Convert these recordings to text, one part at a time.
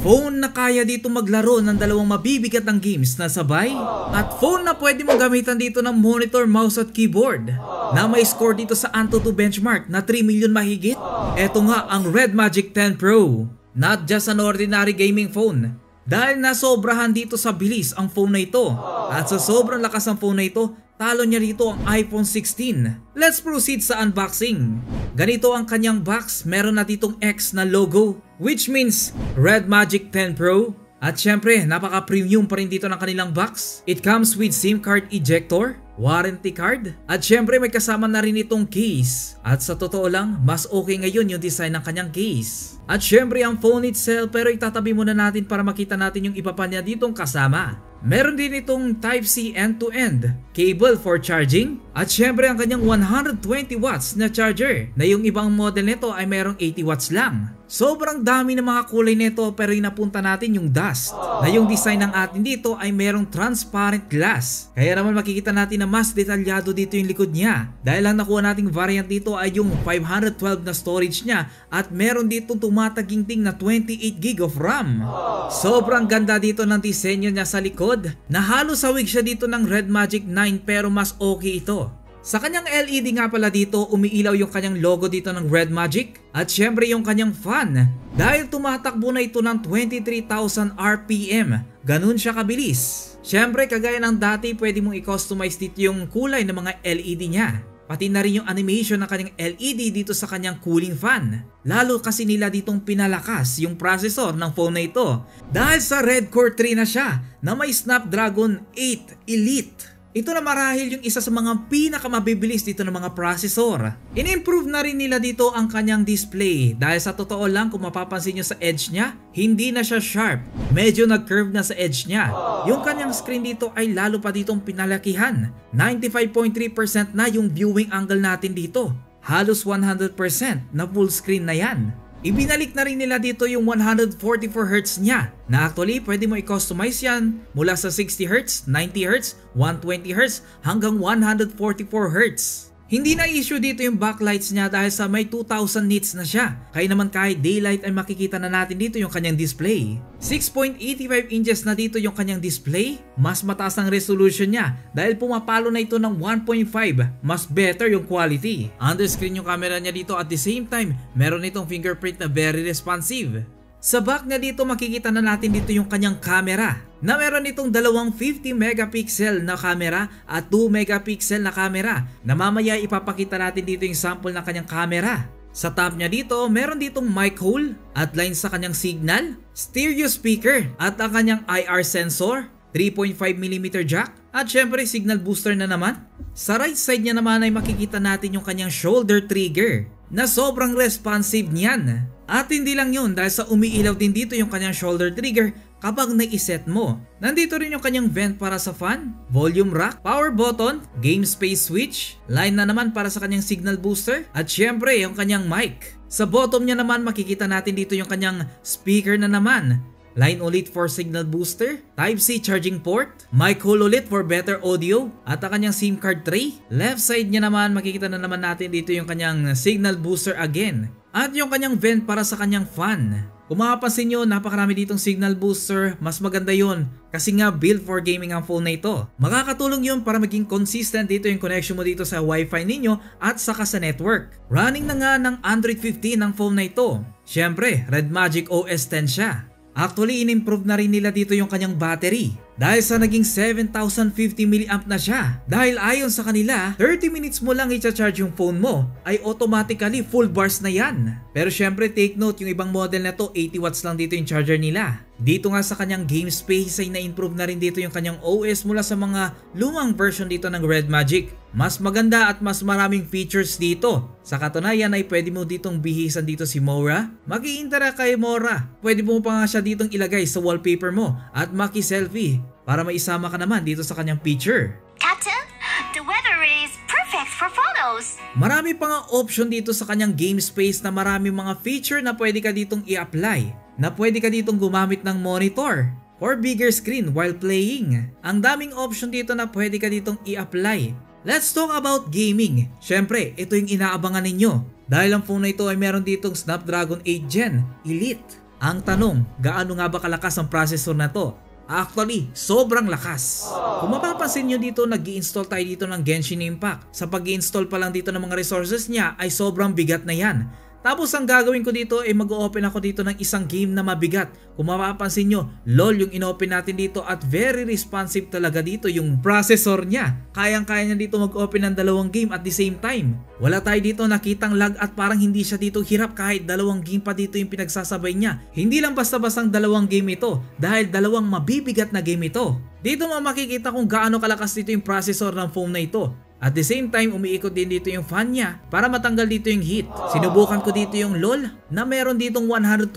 Phone na kaya dito maglaro ng dalawang mabibigat ng games na sabay. At phone na pwede mong gamitan dito ng monitor, mouse at keyboard. Na may score dito sa Antutu benchmark na 3 million mahigit. Eto nga ang Red Magic 10 Pro. Not just an ordinary gaming phone. Dahil nasobrahan dito sa bilis ang phone na ito. At sa sobrang lakas ng phone na ito, talo niya rito ang iPhone 16. Let's proceed sa unboxing. Ganito ang kanyang box, meron na ditong X na logo, which means Red Magic 10 Pro. At syempre, napaka-premium pa rin dito ng kanilang box. It comes with SIM card ejector, warranty card, at syempre may kasama na rin itong case. At sa totoo lang, mas okay ngayon yung design ng kanyang case. At syempre ang phone itself, pero itatabi muna natin para makita natin yung iba pa niya ditong kasama. Meron din itong Type-C end-to-end cable for charging. At syempre ang kanyang 120 watts na charger, na yung ibang model nito ay merong 80 watts lang. Sobrang dami ng mga kulay nito, pero inapunta natin yung dust. Na yung design ng atin dito ay merong transparent glass. Kaya naman makikita natin na mas detalyado dito yung likod niya. Dahil ang nakuha nating variant dito ay yung 512 na storage niya. At meron ditong tumataginting na 28GB of RAM. Sobrang ganda dito ng disenyo niya sa likod, na halos sawig siya dito ng Red Magic 9, pero mas okay ito. Sa kanyang LED nga pala dito, umiilaw yung kanyang logo dito ng Red Magic. At syempre yung kanyang fan, dahil tumatakbo na ito ng 23,000 RPM. Ganun siya kabilis. Syempre kagaya ng dati, pwede mong i-customize dito yung kulay ng mga LED niya. Pati na rin yung animation ng kanyang LED dito sa kanyang cooling fan. Lalo kasi nila ditong pinalakas yung processor ng phone na ito. Dahil sa Red Core 3 na siya, na may Snapdragon 8 Elite. Ito na marahil yung isa sa mga pinakamabibilis dito ng mga processor. In-improve na rin nila dito ang kanyang display. Dahil sa totoo lang, kung mapapansin nyo sa edge niya, hindi na siya sharp. Medyo nag-curve na sa edge niya. Yung kanyang screen dito ay lalo pa ditong pinalakihan. 95.3% na yung viewing angle natin dito. Halos 100% na full screen na yan. Ibinalik na rin nila dito yung 144Hz niya, na actually pwede mo i-customize yan mula sa 60Hz, 90Hz, 120Hz hanggang 144Hz. Hindi na issue dito yung backlights niya dahil sa may 2000 nits na siya. Kaya naman kahit daylight ay makikita na natin dito yung kanyang display. 6.85 inches na dito yung kanyang display. Mas mataas ang resolution niya dahil pumapalo na ito ng 1.5. Mas better yung quality. Underscreen yung camera niya dito, at the same time meron itong fingerprint na very responsive. Sa back niya dito makikita na natin dito yung kanyang camera, na meron itong dalawang 50 megapixel na camera at 2 megapixel na camera, na mamaya ipapakita natin dito yung sample ng kanyang camera. Sa top niya dito, meron ditong mic hole at line sa kanyang signal, stereo speaker at ang kanyang IR sensor, 3.5mm jack at syempre signal booster na naman. Sa right side niya naman ay makikita natin yung kanyang shoulder trigger, na sobrang responsive niyan. At hindi lang yun, dahil sa umiilaw din dito yung kanyang shoulder trigger kapag nai-set mo. Nandito rin yung kanyang vent para sa fan, volume rack, power button, game space switch, line na naman para sa kanyang signal booster, at syempre yung kanyang mic. Sa bottom niya naman makikita natin dito yung kanyang speaker na naman. Line ulit for signal booster, Type-C charging port, mic hole ulit for better audio, at ang kanyang SIM card tray. Left side niya naman makikita na naman natin dito yung kanyang signal booster again, at yung kanyang vent para sa kanyang fan. Kung mapapansin nyo, napakarami ditong signal booster. Mas maganda yun kasi nga build for gaming ang phone na ito. Makakatulong yun para maging consistent dito yung connection mo dito sa wifi ninyo at saka sa network. Running na nga ng Android 15 ang phone na ito. Syempre, Red Magic OS 10 siya. Actually, in-improve na rin nila dito yung kanyang battery. Dahil sa naging 7,050 mAh na siya. Dahil ayon sa kanila, 30 minutes mo lang i-charge yung phone mo, ay automatically full bars na yan. Pero syempre take note, yung ibang model na to 80 watts lang dito yung charger nila. Dito nga sa kanyang game space ay na-improve na rin dito yung kanyang OS mula sa mga lumang version dito ng Red Magic. Mas maganda at mas maraming features dito. Sa katunayan ay pwede mo ditong bihisan dito si Mora. Maki-interact kay Mora. Pwede mo pa nga siya ditong ilagay sa wallpaper mo at maki-selfie para maisama ka naman dito sa kanyang picture. Captain, the weather is perfect for photos. Marami pa nga option dito sa kanyang game space na marami mga feature na pwede ka ditong i-apply. Na pwede ka ditong gumamit ng monitor or bigger screen while playing. Ang daming option dito na pwede ka ditong i-apply. Let's talk about gaming. Syempre, ito yung inaabangan ninyo. Dahil ang phone na ito ay meron ditong Snapdragon 8 Gen Elite. Ang tanong, gaano nga ba kalakas ang processor na to? Actually, sobrang lakas. Kung mapapansin nyo dito, nag-i-install tayo dito ng Genshin Impact. Sa pag-i-install pa lang dito ng mga resources niya ay sobrang bigat na yan. Tapos ang gagawin ko dito ay mag-open ako dito ng isang game na mabigat. Kung mapapansin nyo, LOL yung in-open natin dito at very responsive talaga dito yung processor niya. Kayang-kaya niya dito mag-open ng dalawang game at the same time. Wala tayo dito nakitang lag at parang hindi siya dito hirap kahit dalawang game pa dito yung pinagsasabay niya. Hindi lang basta-bastang dalawang game ito dahil dalawang mabibigat na game ito. Dito mo makikita kung gaano kalakas dito yung processor ng phone na ito. At the same time, umiikot din dito yung fan niya para matanggal dito yung heat. Sinubukan ko dito yung LOL na meron ditong 120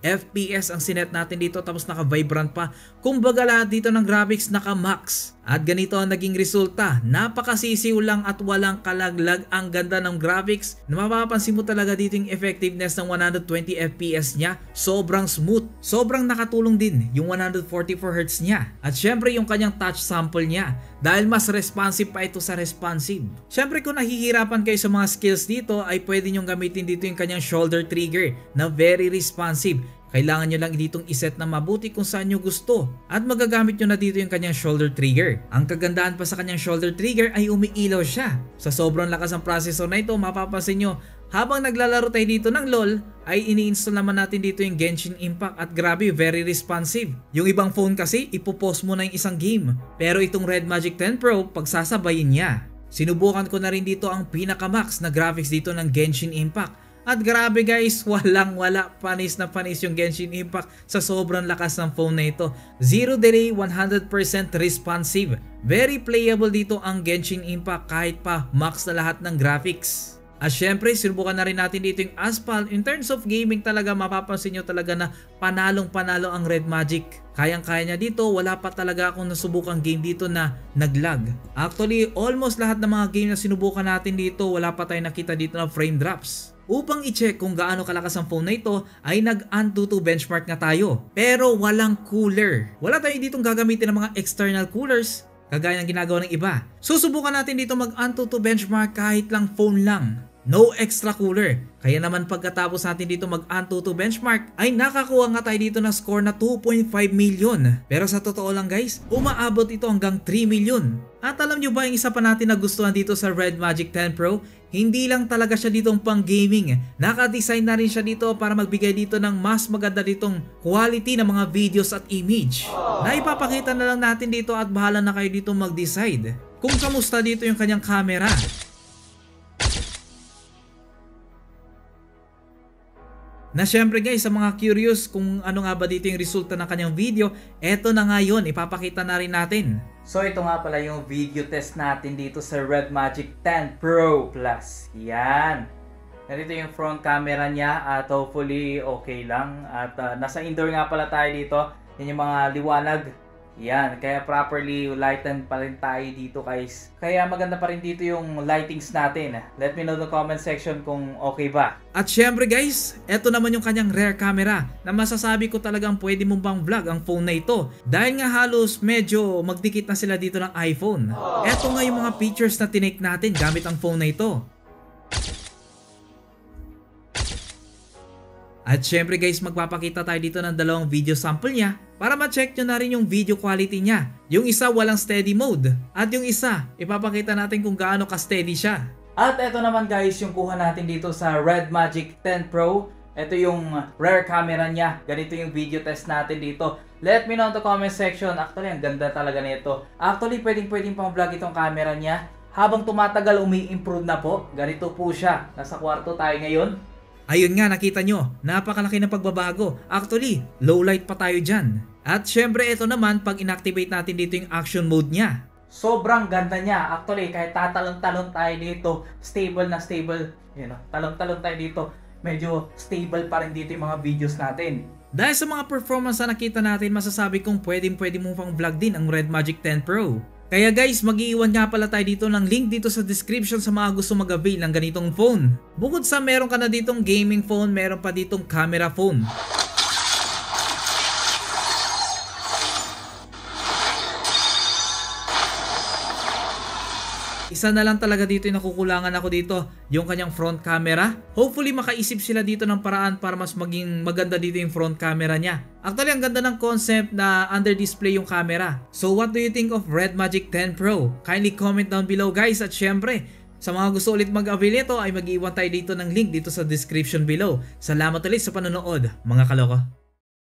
FPS ang sinet natin dito tapos naka-vibrant pa. Kumbaga lahat dito ng graphics naka-max. At ganito ang naging resulta. Napakasisiw lang at walang kalaglag. Ang ganda ng graphics. Na mapapansin mo talaga dito yung effectiveness ng 120 FPS niya. Sobrang smooth. Sobrang nakatulong din yung 144Hz niya. At syempre yung kanyang touch sample niya. Dahil mas responsive pa ito sa responsive. Syempre kung nahihirapan kayo sa mga skills dito ay pwede nyong gamitin dito yung kanyang shoulder trigger na very responsive. Kailangan nyo lang ditong iset na mabuti kung saan nyo gusto at magagamit nyo na dito yung kanyang shoulder trigger. Ang kagandahan pa sa kanyang shoulder trigger ay umiilaw siya. Sa sobrang lakas ng processor na ito, mapapansin nyo habang naglalaro tayo dito ng LOL ay ini-install naman natin dito yung Genshin Impact at grabe, very responsive. Yung ibang phone kasi ipopost mo na yung isang game pero itong Red Magic 10 Pro pagsasabayin niya. Sinubukan ko na rin dito ang pinaka-max na graphics dito ng Genshin Impact. At grabe guys, walang-wala, panis na panis yung Genshin Impact sa sobrang lakas ng phone na ito. Zero delay, 100% responsive. Very playable dito ang Genshin Impact kahit pa max na lahat ng graphics. At syempre, sinubukan na rin natin dito yung Asphalt. In terms of gaming talaga, mapapansin nyo talaga na panalong-panalo ang Red Magic. Kayang-kaya niya dito, wala pa talaga akong nasubukang game dito na naglag. Actually, almost lahat ng mga game na sinubukan natin dito, wala pa tayong nakita dito na frame drops. Upang i-check kung gaano kalakas ang phone na ito ay nag-Antutu benchmark nga tayo. Pero walang cooler. Wala tayo ditong gagamitin ng mga external coolers kagaya ng ginagawa ng iba. Susubukan natin dito mag-Antutu benchmark kahit lang phone lang. No extra cooler. Kaya naman pagkatapos natin dito mag-Antutu benchmark ay nakakuha nga tayo dito ng score na 2.5 million. Pero sa totoo lang guys, umaabot ito hanggang 3 million. At alam nyo ba yung isa pa natin nagustuhan dito sa Red Magic 10 Pro? Hindi lang talaga siya ditong pang gaming. Naka-design na rin siya dito para magbigay dito ng mas maganda ditong quality ng mga videos at image. Na ipapakita na lang natin dito at bahala na kayo dito mag-decide kung kamusta dito yung kanyang camera. Na syempre guys, sa mga curious kung ano nga ba dito yung resulta ng kanyang video, eto na nga yun, ipapakita na rin natin. So ito nga pala yung video test natin dito sa Red Magic 10 Pro Plus. Yan. Narito yung front camera niya at hopefully okay lang. At nasa indoor nga pala tayo dito. Yan yung mga liwanag. Yan, kaya properly lighten pa rin tayo dito guys. Kaya maganda pa rin dito yung lightings natin. Let me know in the comment section kung okay ba. At syempre guys, eto naman yung kanyang rear camera na masasabi ko talagang pwede mong bang vlog ang phone na ito. Dahil nga halos medyo magdikit na sila dito ng iPhone. Eto nga yung mga features na tinake natin gamit ang phone na ito. At syempre guys, magpapakita tayo dito ng dalawang video sample niya para ma-check nyo na rin yung video quality niya. Yung isa walang steady mode at yung isa ipapakita natin kung gaano ka-steady siya. At eto naman guys yung kuha natin dito sa Red Magic 10 Pro. Ito yung rear camera niya. Ganito yung video test natin dito. Let me know in the comment section. Actually ang ganda talaga nito. Actually pwedeng pang vlog itong camera niya. Habang tumatagal umi-improve na po. Ganito po siya. Nasa kwarto tayo ngayon. Ayun nga, nakita nyo, napakalaki ng pagbabago. Actually, low light pa tayo dyan. At syempre ito naman, pag inactivate natin dito yung action mode niya. Sobrang ganda niya. Actually, kahit tatalon-talon tayo dito, stable na stable. You know, talon-talon tayo dito, medyo stable pa rin dito yung mga videos natin. Dahil sa mga performance na nakita natin, masasabi kong pwede mong pang vlog din ang Red Magic 10 Pro. Kaya guys, mag-iiwan nga pala tayo dito ng link dito sa description sa mga gusto mag-avail ng ganitong phone. Bukod sa meron ka na ditong gaming phone, meron pa ditong camera phone. Isa na lang talaga dito yung nakukulangan ako dito, yung kanyang front camera. Hopefully makaisip sila dito ng paraan para mas maging maganda dito yung front camera niya. Actually ang ganda ng concept na under display yung camera. So what do you think of Red Magic 10 Pro? Kindly comment down below guys, at syempre sa mga gusto ulit mag-avail nito ay mag-iwan tayo dito ng link dito sa description below. Salamat ulit sa panonood mga kaloko.